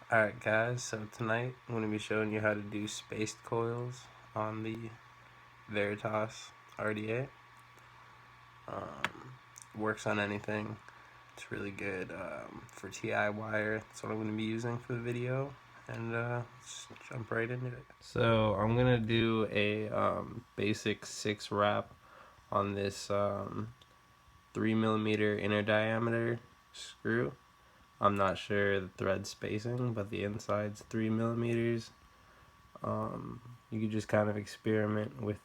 Alright guys, so tonight I'm going to be showing you how to do spaced coils on the Veritas RDA. Works on anything. It's really good for TI wire. That's what I'm going to be using for the video, and let's jump right into it. So I'm going to do a basic 6 wrap on this 3mm inner diameter screw. I'm not sure the thread spacing, but the inside's 3mm. You could just kind of experiment with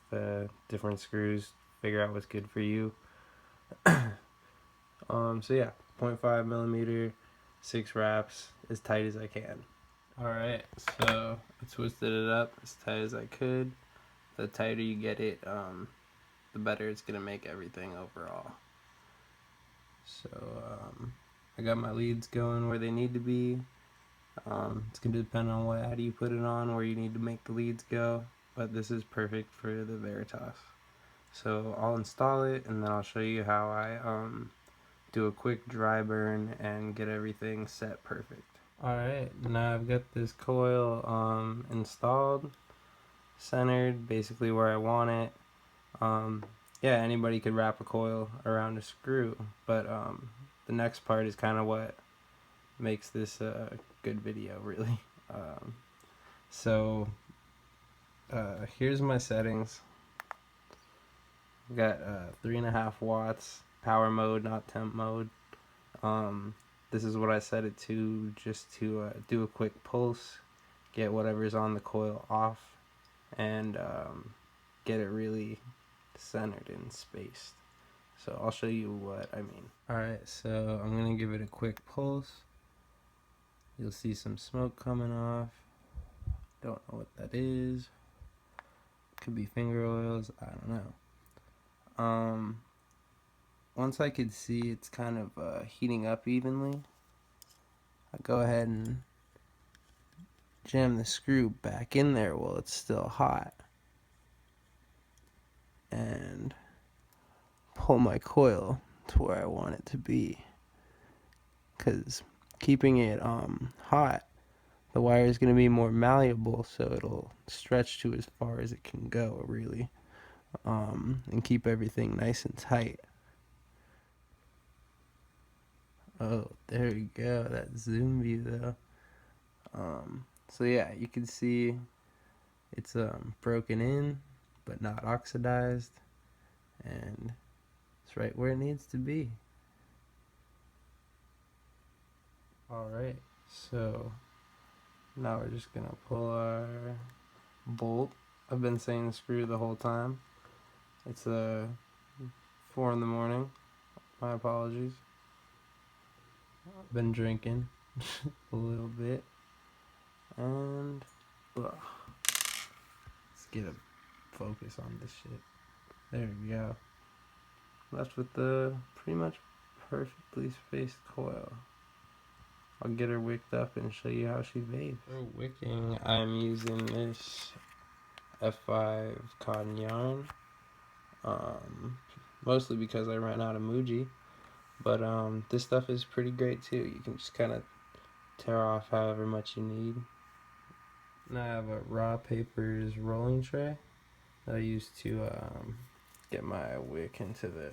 different screws, figure out what's good for you. So yeah, 0.5mm, 6 wraps, as tight as I can. Alright, so I twisted it up as tight as I could. The tighter you get it, the better it's going to make everything overall. So I got my leads going where they need to be. It's going to depend on how do you put it on, where you need to make the leads go, but this is perfect for the Veritas. So I'll install it, and then I'll show you how I do a quick dry burn and get everything set perfect. Alright, now I've got this coil installed, centered, basically where I want it. Yeah, anybody could wrap a coil around a screw, but the next part is kind of what makes this a good video, really. So here's my settings. I've got 3.5 watts power mode, not temp mode. This is what I set it to, just to do a quick pulse, get whatever's on the coil off, and get it really centered and spaced. So I'll show you what I mean. Alright, so I'm going to give it a quick pulse. You'll see some smoke coming off. Don't know what that is. Could be finger oils, I don't know. Once I could see it's kind of heating up evenly, I go ahead and jam the screw back in there while it's still hot and pull my coil to where I want it to be, because keeping it hot, the wire is going to be more malleable, so it'll stretch to as far as it can go, really, and keep everything nice and tight. Oh, there we go, that zoom view though. So yeah, you can see it's broken in but not oxidized, and it's right where it needs to be. Alright, so now we're just gonna pull our bolt. I've been saying screw the whole time. It's 4 in the morning. My apologies. I've been drinking a little bit, and let's get a focus on this shit. There we go. Left with the pretty much perfectly spaced coil. I'll get her wicked up and show you how she behaves. For wicking, I'm using this F5 cotton yarn, mostly because I ran out of Muji, but this stuff is pretty great too. You can just kind of tear off however much you need. Now I have a raw papers rolling tray that I use to get my wick into the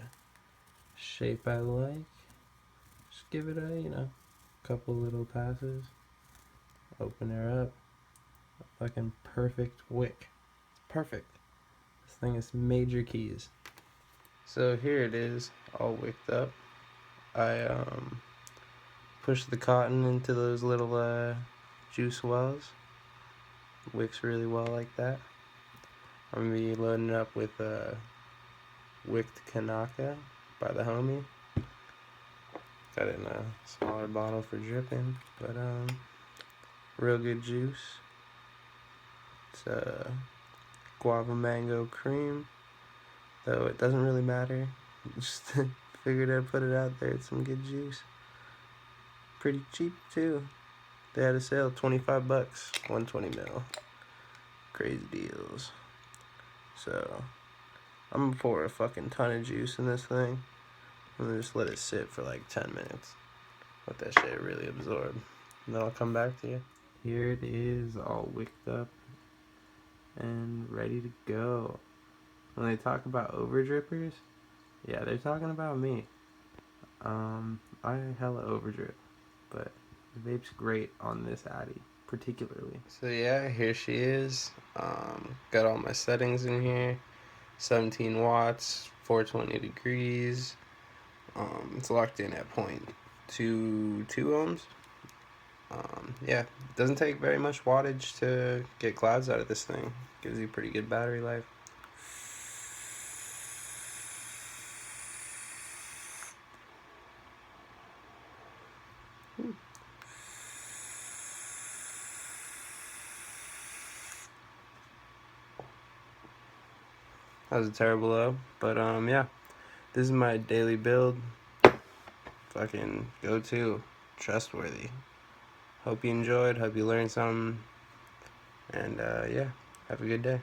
shape I like. Just give it a couple little passes, open her up. A fucking perfect wick. It's perfect. This thing is major keys. So here it is, all wicked up. I push the cotton into those little juice wells. Wicks really well like that. I'm gonna be loading it up with wicked Kanaka by the homie. Got it in a smaller bottle for dripping, but real good juice. It's guava mango cream, though it doesn't really matter. Just figured I'd put it out there. It's some good juice. Pretty cheap too. They had a sale, 25 bucks, 120 ml. Crazy deals. So I'm gonna pour a fucking ton of juice in this thing. I'm gonna just let it sit for like 10 minutes. Let that shit really absorb. And then I'll come back to you. here it is, all wicked up and ready to go. When they talk about over drippers, yeah, they're talking about me. I hella overdrip, but the vape's great on this Addy, particularly. So yeah, here she is. Got all my settings in here. 17 watts, 420 degrees. It's locked in at 0.22 ohms. Yeah, it doesn't take very much wattage to get clouds out of this thing. Gives you pretty good battery life. That was a terrible low, but yeah, this is my daily build. Fucking go-to, trustworthy. Hope you enjoyed. Hope you learned something, and yeah, have a good day.